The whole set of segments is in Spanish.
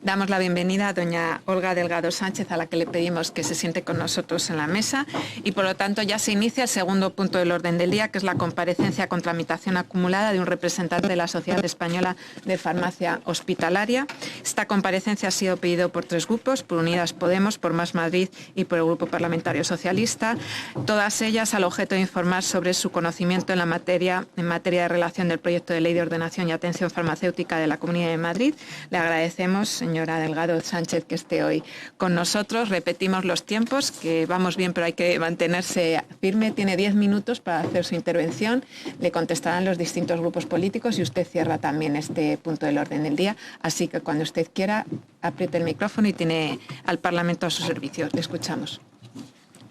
Damos la bienvenida a doña Olga Delgado Sánchez, a la que le pedimos que se siente con nosotros en la mesa, y por lo tanto ya se inicia el segundo punto del orden del día, que es la comparecencia con tramitación acumulada de un representante de la Sociedad Española de Farmacia Hospitalaria. Esta comparecencia ha sido pedida por 3 grupos, por Unidas Podemos, por Más Madrid y por el Grupo Parlamentario Socialista, todas ellas al objeto de informar sobre su conocimiento en materia de relación del proyecto de ley de ordenación y atención farmacéutica de la Comunidad de Madrid. Le agradecemos, señora Delgado Sánchez, que esté hoy con nosotros. Repetimos los tiempos, que vamos bien, pero hay que mantenerse firme. Tiene 10 minutos para hacer su intervención. Le contestarán los distintos grupos políticos y usted cierra también este punto del orden del día. Así que cuando usted quiera, apriete el micrófono y tiene al Parlamento a su servicio. Le escuchamos.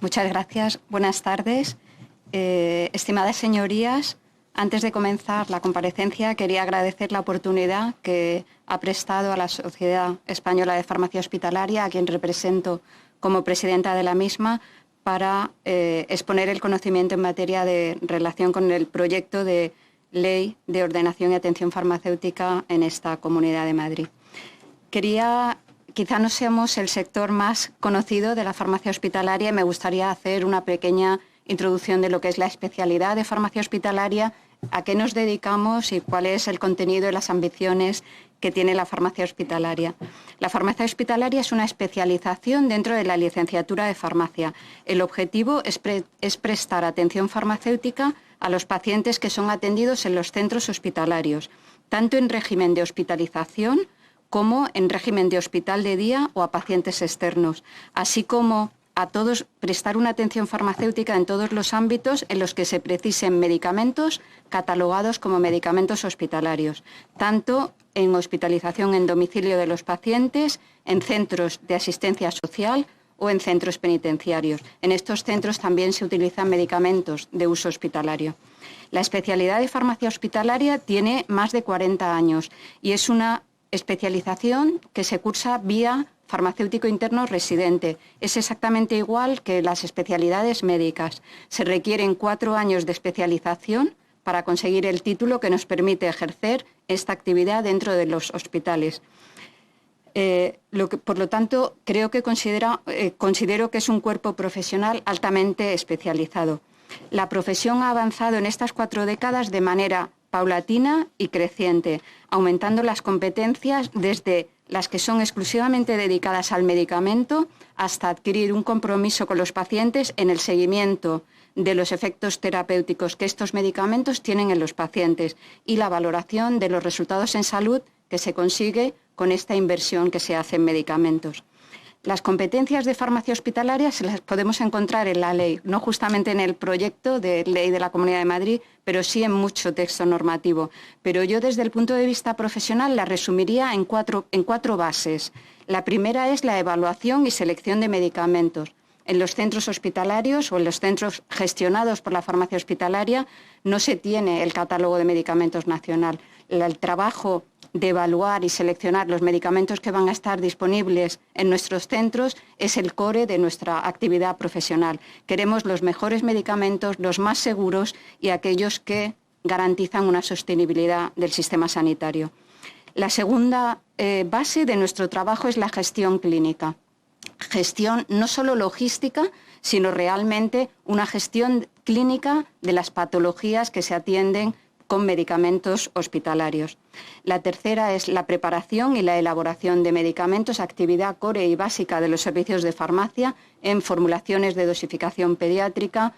Muchas gracias. Buenas tardes. Estimadas señorías, antes de comenzar la comparecencia, quería agradecer la oportunidad que ha prestado a la Sociedad Española de Farmacia Hospitalaria, a quien represento como presidenta de la misma, para exponer el conocimiento en materia de relación con el proyecto de ley de ordenación y atención farmacéutica en esta Comunidad de Madrid. Quizá no seamos el sector más conocido de la farmacia hospitalaria y me gustaría hacer una pequeña introducción de lo que es la especialidad de farmacia hospitalaria, a qué nos dedicamos y cuál es el contenido y las ambiciones que tiene la farmacia hospitalaria. La farmacia hospitalaria es una especialización dentro de la licenciatura de farmacia. El objetivo es prestar atención farmacéutica a los pacientes que son atendidos en los centros hospitalarios, tanto en régimen de hospitalización como en régimen de hospital de día o a pacientes externos, así como a todos prestar una atención farmacéutica en todos los ámbitos en los que se precisen medicamentos catalogados como medicamentos hospitalarios, tanto en hospitalización en domicilio de los pacientes, en centros de asistencia social o en centros penitenciarios. En estos centros también se utilizan medicamentos de uso hospitalario. La especialidad de farmacia hospitalaria tiene más de 40 años y es una especialización que se cursa vía farmacéutico interno residente. Es exactamente igual que las especialidades médicas. Se requieren 4 años de especialización para conseguir el título que nos permite ejercer esta actividad dentro de los hospitales. Por lo tanto, considero que es un cuerpo profesional altamente especializado. La profesión ha avanzado en estas 4 décadas de manera paulatina y creciente, aumentando las competencias desde las que son exclusivamente dedicadas al medicamento hasta adquirir un compromiso con los pacientes en el seguimiento de los efectos terapéuticos que estos medicamentos tienen en los pacientes y la valoración de los resultados en salud que se consigue con esta inversión que se hace en medicamentos. Las competencias de farmacia hospitalaria se las podemos encontrar en la ley, no justamente en el proyecto de ley de la Comunidad de Madrid, pero sí en mucho texto normativo. Pero yo desde el punto de vista profesional la resumiría en cuatro bases. La primera es la evaluación y selección de medicamentos. En los centros hospitalarios o en los centros gestionados por la farmacia hospitalaria no se tiene el catálogo de medicamentos nacional. El trabajo de evaluar y seleccionar los medicamentos que van a estar disponibles en nuestros centros es el core de nuestra actividad profesional. Queremos los mejores medicamentos, los más seguros y aquellos que garantizan una sostenibilidad del sistema sanitario. La segunda base de nuestro trabajo es la gestión clínica. Gestión no solo logística, sino realmente una gestión clínica de las patologías que se atienden con medicamentos hospitalarios. La tercera es la preparación y la elaboración de medicamentos, actividad core y básica de los servicios de farmacia, en formulaciones de dosificación pediátrica,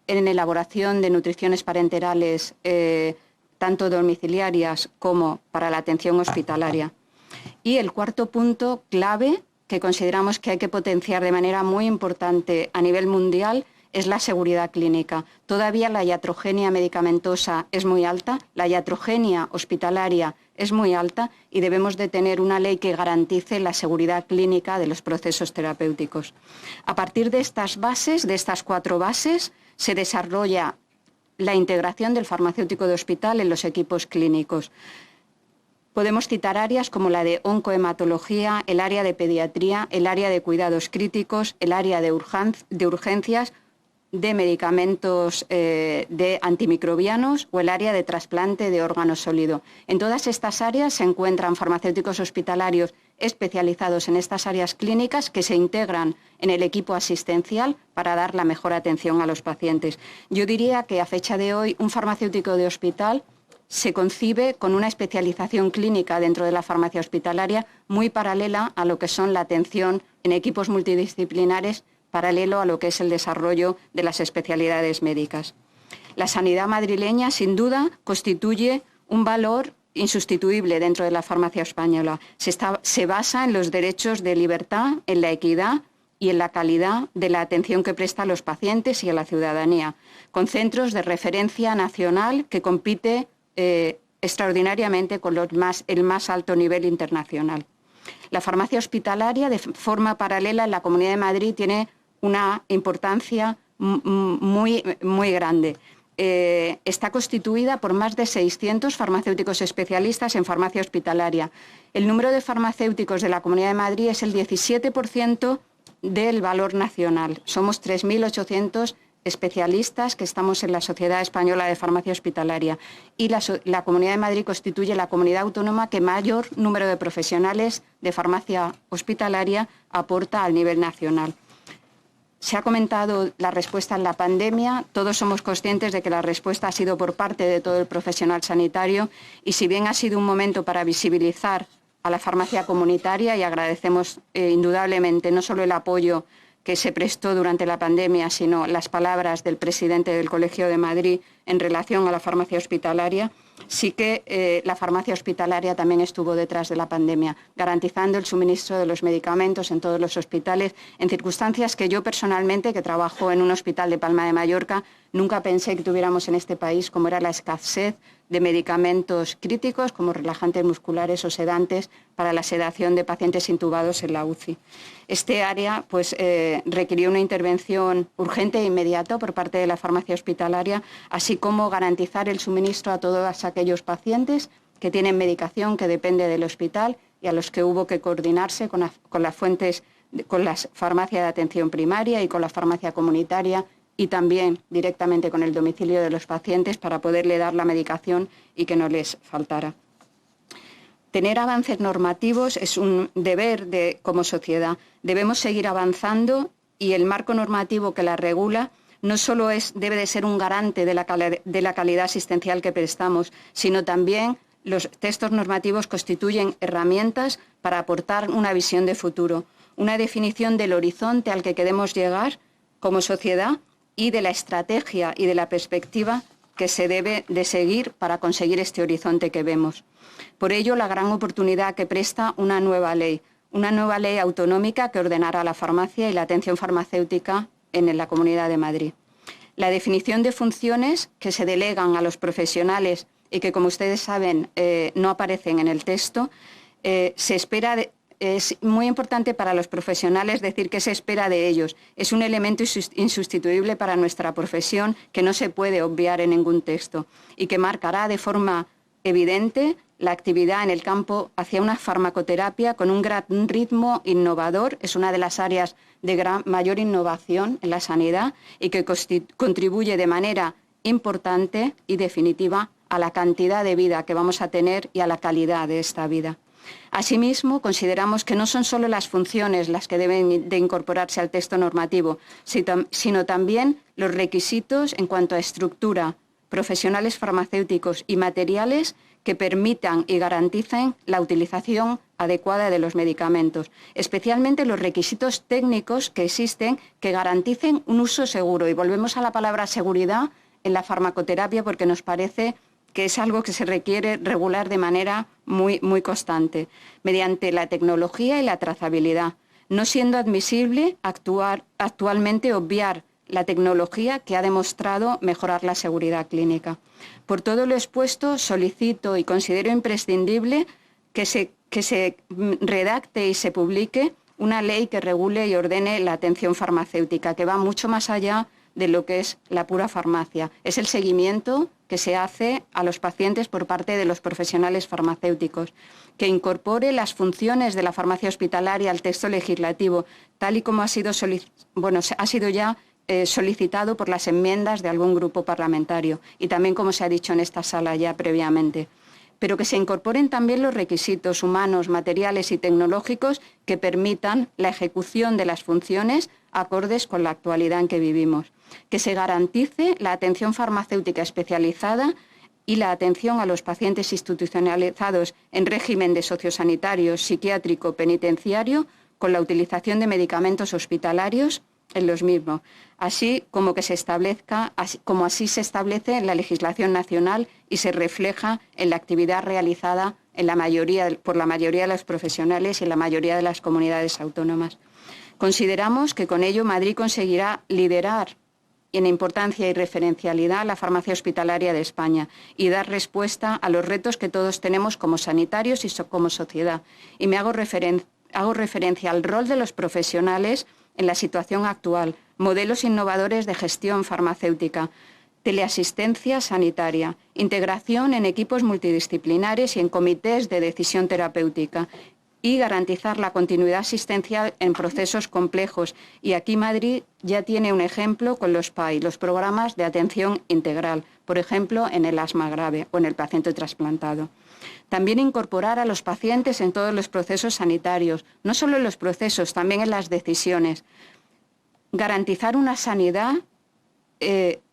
en elaboración de nutriciones parenterales, tanto domiciliarias como para la atención hospitalaria. Y el cuarto punto clave que consideramos que hay que potenciar de manera muy importante a nivel mundial es la seguridad clínica. Todavía la iatrogenia medicamentosa es muy alta, la iatrogenia hospitalaria es muy alta y debemos de tener una ley que garantice la seguridad clínica de los procesos terapéuticos. A partir de estas bases, de estas 4 bases, se desarrolla la integración del farmacéutico de hospital en los equipos clínicos. Podemos citar áreas como la de oncohematología, el área de pediatría, el área de cuidados críticos, el área de urgencias, de medicamentos de antimicrobianos o el área de trasplante de órgano sólido. En todas estas áreas se encuentran farmacéuticos hospitalarios especializados en estas áreas clínicas que se integran en el equipo asistencial para dar la mejor atención a los pacientes. Yo diría que a fecha de hoy un farmacéutico de hospital se concibe con una especialización clínica dentro de la farmacia hospitalaria muy paralela a lo que son la atención en equipos multidisciplinares, paralelo a lo que es el desarrollo de las especialidades médicas. La sanidad madrileña, sin duda, constituye un valor insustituible dentro de la farmacia española. Se basa en los derechos de libertad, en la equidad y en la calidad de la atención que presta a los pacientes y a la ciudadanía, con centros de referencia nacional que compite extraordinariamente con el más alto nivel internacional. La farmacia hospitalaria, de forma paralela en la Comunidad de Madrid, tiene una importancia muy grande. Está constituida por más de 600 farmacéuticos especialistas en farmacia hospitalaria. El número de farmacéuticos de la Comunidad de Madrid es el 17% del valor nacional. Somos 3.800 especialistas que estamos en la Sociedad Española de Farmacia Hospitalaria, y la Comunidad de Madrid constituye la comunidad autónoma que mayor número de profesionales de farmacia hospitalaria aporta al nivel nacional. Se ha comentado la respuesta en la pandemia. Todos somos conscientes de que la respuesta ha sido por parte de todo el profesional sanitario, y si bien ha sido un momento para visibilizar a la farmacia comunitaria, y agradecemos indudablemente no solo el apoyo que se prestó durante la pandemia, sino las palabras del presidente del Colegio de Madrid en relación a la farmacia hospitalaria, sí que la farmacia hospitalaria también estuvo detrás de la pandemia, garantizando el suministro de los medicamentos en todos los hospitales, en circunstancias que yo personalmente, que trabajo en un hospital de Palma de Mallorca, nunca pensé que tuviéramos en este país, como era la escasez de medicamentos críticos como relajantes musculares o sedantes para la sedación de pacientes intubados en la UCI. Este área requirió una intervención urgente e inmediata por parte de la farmacia hospitalaria, así como garantizar el suministro a todos aquellos pacientes que tienen medicación que depende del hospital y a los que hubo que coordinarse con las fuentes, con la farmacia de atención primaria y con la farmacia comunitaria, y también directamente con el domicilio de los pacientes para poderle dar la medicación y que no les faltara. Tener avances normativos es un deber como sociedad. Debemos seguir avanzando, y el marco normativo que la regula no solo debe de ser un garante de la calidad asistencial que prestamos, sino también los textos normativos constituyen herramientas para aportar una visión de futuro, una definición del horizonte al que queremos llegar como sociedad y de la estrategia y de la perspectiva que se debe de seguir para conseguir este horizonte que vemos. Por ello, la gran oportunidad que presta una nueva ley autonómica que ordenará la farmacia y la atención farmacéutica en la Comunidad de Madrid. La definición de funciones que se delegan a los profesionales y que, como ustedes saben, no aparecen en el texto, se espera. Es muy importante para los profesionales decir qué se espera de ellos. Es un elemento insustituible para nuestra profesión que no se puede obviar en ningún texto y que marcará de forma evidente la actividad en el campo hacia una farmacoterapia con un gran ritmo innovador. Es una de las áreas de mayor innovación en la sanidad y que contribuye de manera importante y definitiva a la cantidad de vida que vamos a tener y a la calidad de esta vida. Asimismo, consideramos que no son solo las funciones las que deben de incorporarse al texto normativo, sino también los requisitos en cuanto a estructura, profesionales farmacéuticos y materiales que permitan y garanticen la utilización adecuada de los medicamentos, especialmente los requisitos técnicos que existen que garanticen un uso seguro. Y volvemos a la palabra seguridad en la farmacoterapia porque nos parece que es algo que se requiere regular de manera muy constante, mediante la tecnología y la trazabilidad, no siendo admisible actualmente obviar la tecnología que ha demostrado mejorar la seguridad clínica. Por todo lo expuesto, solicito y considero imprescindible que se redacte y se publique una ley que regule y ordene la atención farmacéutica, que va mucho más allá de lo que es la pura farmacia. Es el seguimiento que se hace a los pacientes por parte de los profesionales farmacéuticos, que incorpore las funciones de la farmacia hospitalaria al texto legislativo, tal y como ha sido ya solicitado por las enmiendas de algún grupo parlamentario y también como se ha dicho en esta sala ya previamente. pero que se incorporen también los requisitos humanos, materiales y tecnológicos que permitan la ejecución de las funciones acordes con la actualidad en que vivimos. Que se garantice la atención farmacéutica especializada y la atención a los pacientes institucionalizados en régimen de sociosanitario, psiquiátrico, penitenciario, con la utilización de medicamentos hospitalarios en los mismos, así como que se establezca, como así se establece en la legislación nacional y se refleja en la actividad realizada por la mayoría de los profesionales y en la mayoría de las comunidades autónomas. Consideramos que con ello Madrid conseguirá liderar en importancia y referencialidad la farmacia hospitalaria de España y dar respuesta a los retos que todos tenemos como sanitarios y como sociedad. Y me hago referencia al rol de los profesionales en la situación actual, modelos innovadores de gestión farmacéutica, teleasistencia sanitaria, integración en equipos multidisciplinares y en comités de decisión terapéutica y garantizar la continuidad asistencial en procesos complejos. Y aquí Madrid ya tiene un ejemplo con los PAI, los programas de atención integral, por ejemplo, en el asma grave o en el paciente trasplantado. También incorporar a los pacientes en todos los procesos sanitarios, no solo en los procesos, también en las decisiones. Garantizar una sanidad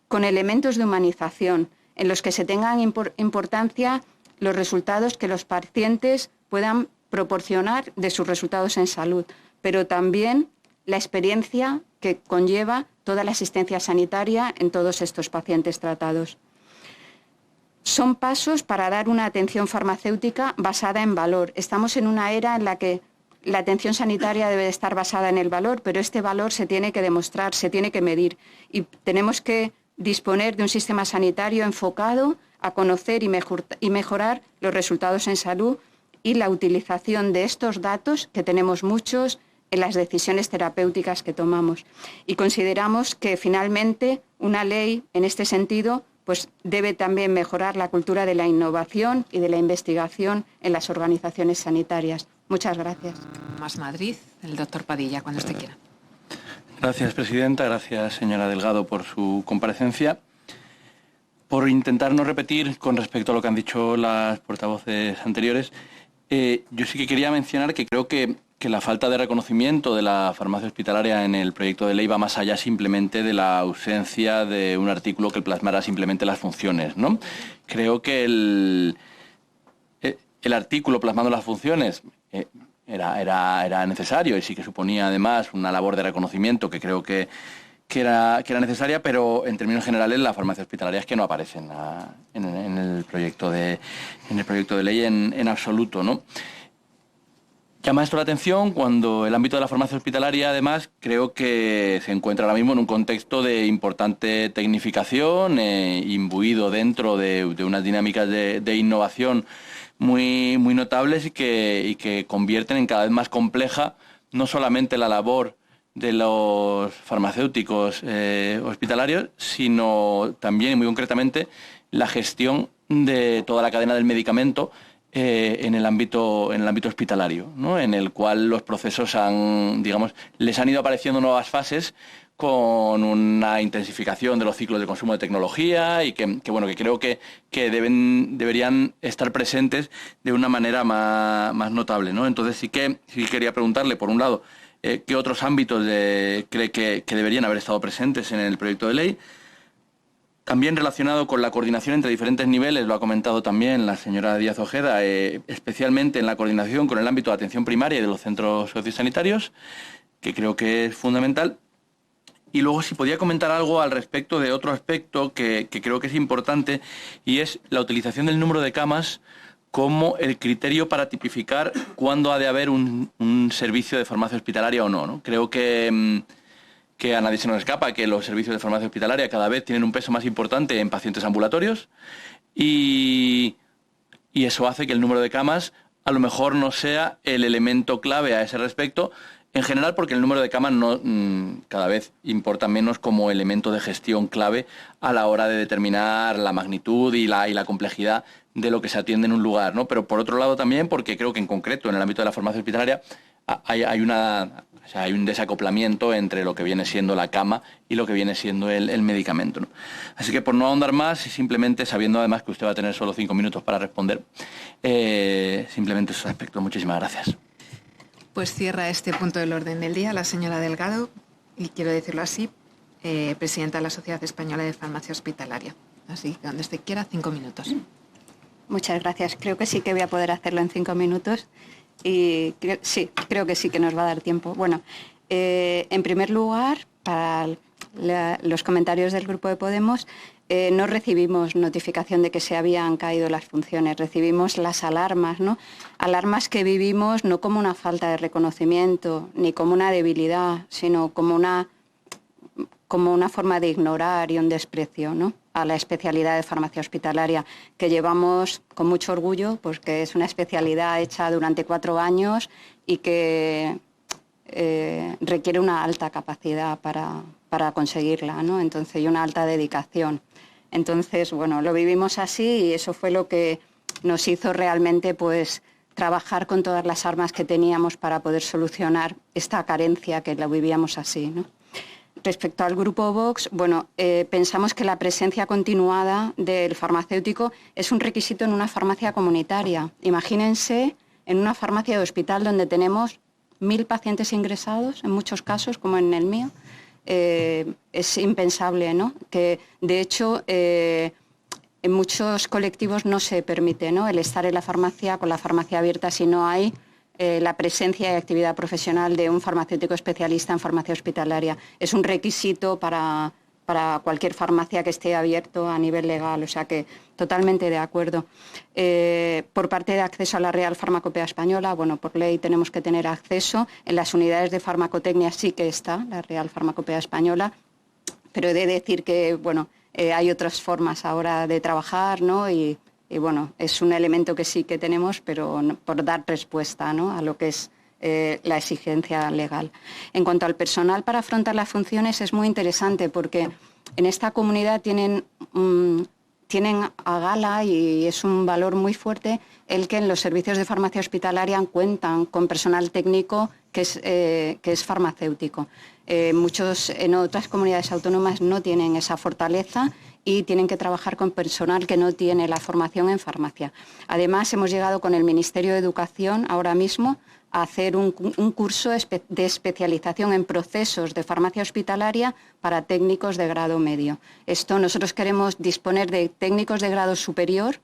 con elementos de humanización, en los que se tengan importancia los resultados que los pacientes puedan proporcionar de sus resultados en salud, pero también la experiencia que conlleva toda la asistencia sanitaria en todos estos pacientes tratados. Son pasos para dar una atención farmacéutica basada en valor. Estamos en una era en la que la atención sanitaria debe de estar basada en el valor, pero este valor se tiene que demostrar, se tiene que medir y tenemos que disponer de un sistema sanitario enfocado a conocer y mejorar los resultados en salud y la utilización de estos datos, que tenemos muchos, en las decisiones terapéuticas que tomamos. Y consideramos que finalmente una ley en este sentido pues debe también mejorar la cultura de la innovación y de la investigación en las organizaciones sanitarias. Muchas gracias. Más Madrid, el doctor Padilla, cuando usted quiera. Gracias, presidenta. Gracias, señora Delgado, por su comparecencia. Por intentar no repetir con respecto a lo que han dicho las portavoces anteriores, yo sí que quería mencionar que creo que la falta de reconocimiento de la farmacia hospitalaria en el proyecto de ley va más allá simplemente de la ausencia de un artículo que plasmara simplemente las funciones, ¿no? Creo que el artículo plasmando las funciones era necesario y sí que suponía además una labor de reconocimiento que creo que era necesaria, pero en términos generales la farmacia hospitalaria es que no aparece en el proyecto de ley en absoluto, ¿no? Llama esto la atención cuando el ámbito de la farmacia hospitalaria, además, creo que se encuentra ahora mismo en un contexto de importante tecnificación, imbuido dentro de unas dinámicas de innovación muy notables y que convierten en cada vez más compleja no solamente la labor de los farmacéuticos hospitalarios, sino también y muy concretamente la gestión de toda la cadena del medicamento en el ámbito hospitalario, ¿no? En el cual los procesos les han ido apareciendo nuevas fases con una intensificación de los ciclos de consumo de tecnología y que creo que deberían estar presentes de una manera más notable, ¿no? Entonces sí quería preguntarle, por un lado, ¿qué otros ámbitos cree que deberían haber estado presentes en el proyecto de ley? También relacionado con la coordinación entre diferentes niveles, lo ha comentado también la señora Díaz Ojeda, especialmente en la coordinación con el ámbito de atención primaria y de los centros sociosanitarios, que creo que es fundamental. Y luego si podía comentar algo al respecto de otro aspecto que creo que es importante, y es la utilización del número de camas como el criterio para tipificar cuándo ha de haber un servicio de farmacia hospitalaria o no, ¿no? Creo que a nadie se nos escapa que los servicios de farmacia hospitalaria cada vez tienen un peso más importante en pacientes ambulatorios y eso hace que el número de camas a lo mejor no sea el elemento clave a ese respecto, en general porque el número de camas cada vez importa menos como elemento de gestión clave a la hora de determinar la magnitud y la complejidad de lo que se atiende en un lugar, ¿no? Pero por otro lado también porque creo que en concreto en el ámbito de la farmacia hospitalaria hay O sea, hay un desacoplamiento entre lo que viene siendo la cama y lo que viene siendo el medicamento, ¿no? Así que por no ahondar más y simplemente sabiendo además que usted va a tener solo 5 minutos para responder, simplemente esos aspectos. Muchísimas gracias. Pues cierra este punto del orden del día la señora Delgado, y quiero decirlo así, presidenta de la Sociedad Española de Farmacia Hospitalaria. Así que donde usted quiera, 5 minutos. Muchas gracias. Creo que sí que voy a poder hacerlo en 5 minutos y creo que sí que nos va a dar tiempo. Bueno, en primer lugar, para los comentarios del Grupo de Podemos, no recibimos notificación de que se habían caído las funciones, recibimos las alarmas, ¿no? Alarmas que vivimos no como una falta de reconocimiento ni como una debilidad, sino como una forma de ignorar y un desprecio, ¿no?, a la especialidad de farmacia hospitalaria, que llevamos con mucho orgullo, pues que es una especialidad hecha durante 4 años y que requiere una alta capacidad para conseguirla, ¿no? Entonces, y una alta dedicación. Entonces, bueno, lo vivimos así y eso fue lo que nos hizo realmente, pues, trabajar con todas las armas que teníamos para poder solucionar esta carencia que la vivíamos así, ¿no? Respecto al Grupo Vox, bueno, pensamos que la presencia continuada del farmacéutico es un requisito en una farmacia comunitaria. Imagínense en una farmacia de hospital donde tenemos 1.000 pacientes ingresados, en muchos casos, como en el mío. Es impensable, ¿no? Que, de hecho, en muchos colectivos no se permite, ¿no?, el estar en la farmacia con la farmacia abierta si no hay la presencia y actividad profesional de un farmacéutico especialista en farmacia hospitalaria. Es un requisito para cualquier farmacia que esté abierto a nivel legal, o sea que totalmente de acuerdo. Por parte de acceso a la Real Farmacopea Española, bueno, por ley tenemos que tener acceso. En las unidades de farmacotecnia sí que está la Real Farmacopea Española, pero he de decir que, bueno, hay otras formas ahora de trabajar, ¿no? Y bueno, es un elemento que sí que tenemos, pero no, por dar respuesta, ¿no?, a lo que es la exigencia legal. En cuanto al personal para afrontar las funciones, es muy interesante porque en esta comunidad tienen a gala, y es un valor muy fuerte, el que en los servicios de farmacia hospitalaria cuentan con personal técnico que es farmacéutico. Muchos en otras comunidades autónomas no tienen esa fortaleza y tienen que trabajar con personal que no tiene la formación en farmacia. Además, hemos llegado con el Ministerio de Educación ahora mismo a hacer un curso de especialización en procesos de farmacia hospitalaria para técnicos de grado medio. Esto, nosotros queremos disponer de técnicos de grado superior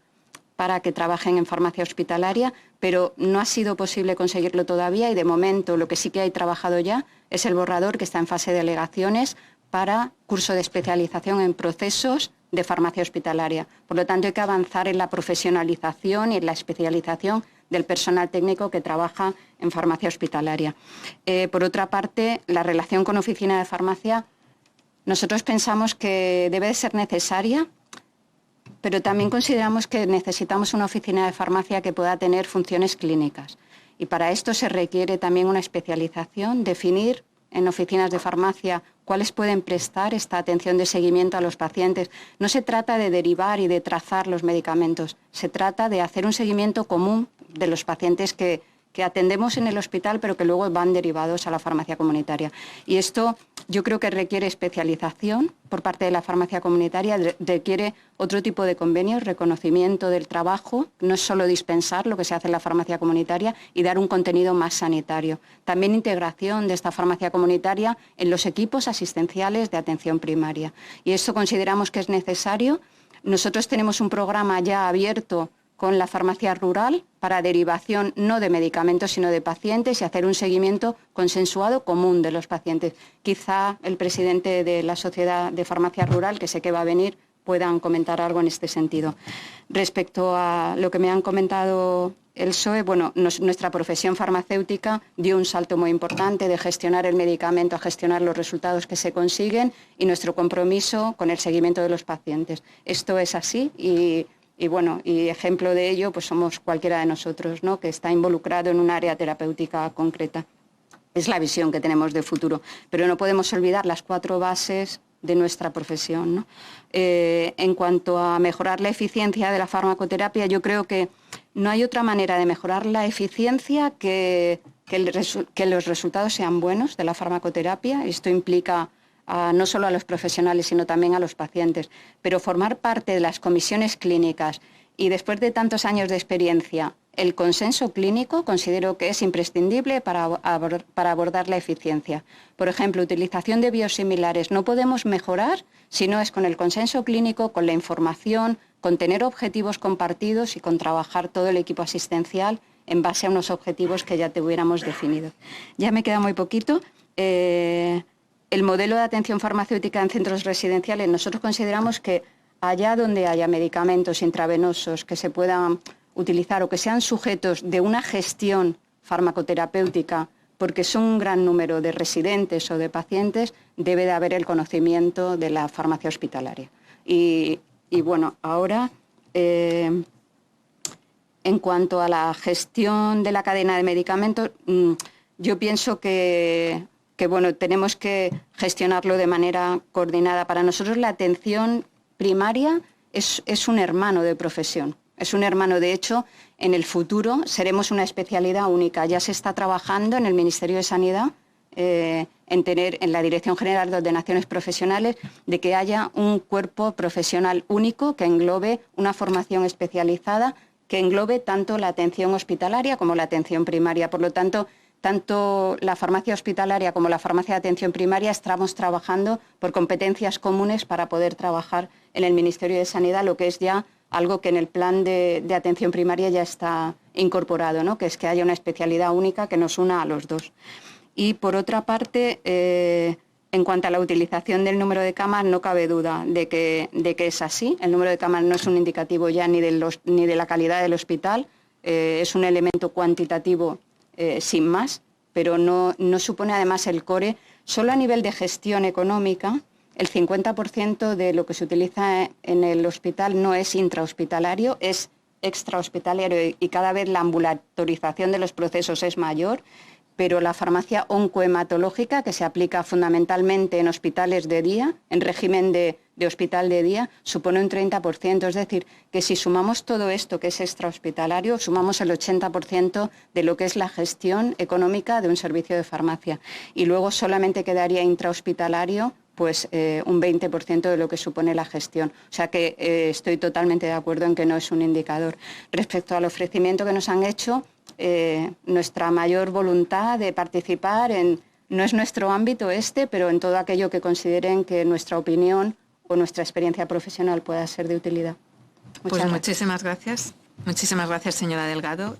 para que trabajen en farmacia hospitalaria, pero no ha sido posible conseguirlo todavía y de momento lo que sí que hay trabajado ya es el borrador que está en fase de alegaciones para curso de especialización en procesos de farmacia hospitalaria. Por lo tanto, hay que avanzar en la profesionalización y en la especialización del personal técnico que trabaja en farmacia hospitalaria. Por otra parte, la relación con oficina de farmacia, nosotros pensamos que debe de ser necesaria, pero también consideramos que necesitamos una oficina de farmacia que pueda tener funciones clínicas. Y para esto se requiere también una especialización, definir en oficinas de farmacia cuáles pueden prestar esta atención de seguimiento a los pacientes. No se trata de derivar y de trazar los medicamentos, se trata de hacer un seguimiento común de los pacientes que atendemos en el hospital, pero que luego van derivados a la farmacia comunitaria. Y esto yo creo que requiere especialización por parte de la farmacia comunitaria, requiere otro tipo de convenios, reconocimiento del trabajo, no es solo dispensar lo que se hace en la farmacia comunitaria y dar un contenido más sanitario. También integración de esta farmacia comunitaria en los equipos asistenciales de atención primaria. Y esto consideramos que es necesario. Nosotros tenemos un programa ya abierto con la farmacia rural para derivación no de medicamentos sino de pacientes y hacer un seguimiento consensuado común de los pacientes. Quizá el presidente de la Sociedad de Farmacia Rural, que sé que va a venir, puedan comentar algo en este sentido. Respecto a lo que me han comentado el PSOE, bueno, nuestra profesión farmacéutica dio un salto muy importante de gestionar el medicamento a gestionar los resultados que se consiguen y nuestro compromiso con el seguimiento de los pacientes. Esto es así y bueno, y ejemplo de ello, pues somos cualquiera de nosotros, ¿no?, que está involucrado en un área terapéutica concreta. Es la visión que tenemos de futuro, pero no podemos olvidar las 4 bases de nuestra profesión, ¿no? En cuanto a mejorar la eficiencia de la farmacoterapia, yo creo que no hay otra manera de mejorar la eficiencia que que los resultados sean buenos de la farmacoterapia. Esto implica no solo a los profesionales, sino también a los pacientes. Pero formar parte de las comisiones clínicas y después de tantos años de experiencia, el consenso clínico considero que es imprescindible para abordar la eficiencia. Por ejemplo, utilización de biosimilares no podemos mejorar si no es con el consenso clínico, con la información, con tener objetivos compartidos y con trabajar todo el equipo asistencial en base a unos objetivos que ya tuviéramos definidos. Ya me queda muy poquito. El modelo de atención farmacéutica en centros residenciales, nosotros consideramos que allá donde haya medicamentos intravenosos que se puedan utilizar o que sean sujetos de una gestión farmacoterapéutica, porque son un gran número de residentes o de pacientes, debe de haber el conocimiento de la farmacia hospitalaria. Y bueno, ahora, en cuanto a la gestión de la cadena de medicamentos, yo pienso que bueno, tenemos que gestionarlo de manera coordinada. Para nosotros la atención primaria es un hermano de profesión. Es un hermano, de hecho, en el futuro seremos una especialidad única. Ya se está trabajando en el Ministerio de Sanidad, en la Dirección General de Ordenaciones Profesionales, de que haya un cuerpo profesional único que englobe una formación especializada, que englobe tanto la atención hospitalaria como la atención primaria. Por lo tanto, tanto la farmacia hospitalaria como la farmacia de atención primaria estamos trabajando por competencias comunes para poder trabajar en el Ministerio de Sanidad, lo que es ya algo que en el plan de atención primaria ya está incorporado, ¿no? Que es que haya una especialidad única que nos una a los dos. Y por otra parte, en cuanto a la utilización del número de camas, no cabe duda de que es así. El número de camas no es un indicativo ya ni de la calidad del hospital, es un elemento cuantitativo sin más, pero no supone además el core. Solo a nivel de gestión económica, el 50% de lo que se utiliza en el hospital no es intrahospitalario, es extrahospitalario, y cada vez la ambulatorización de los procesos es mayor, pero la farmacia oncohematológica, que se aplica fundamentalmente en hospitales de día, en régimen de hospital de día, supone un 30%. Es decir, que si sumamos todo esto que es extrahospitalario, sumamos el 80% de lo que es la gestión económica de un servicio de farmacia. Y luego solamente quedaría intrahospitalario pues un 20% de lo que supone la gestión. O sea que estoy totalmente de acuerdo en que no es un indicador. Respecto al ofrecimiento que nos han hecho, nuestra mayor voluntad de participar no es nuestro ámbito pero en todo aquello que consideren que nuestra opinión o nuestra experiencia profesional pueda ser de utilidad. Pues muchísimas gracias. Muchísimas gracias, señora Delgado.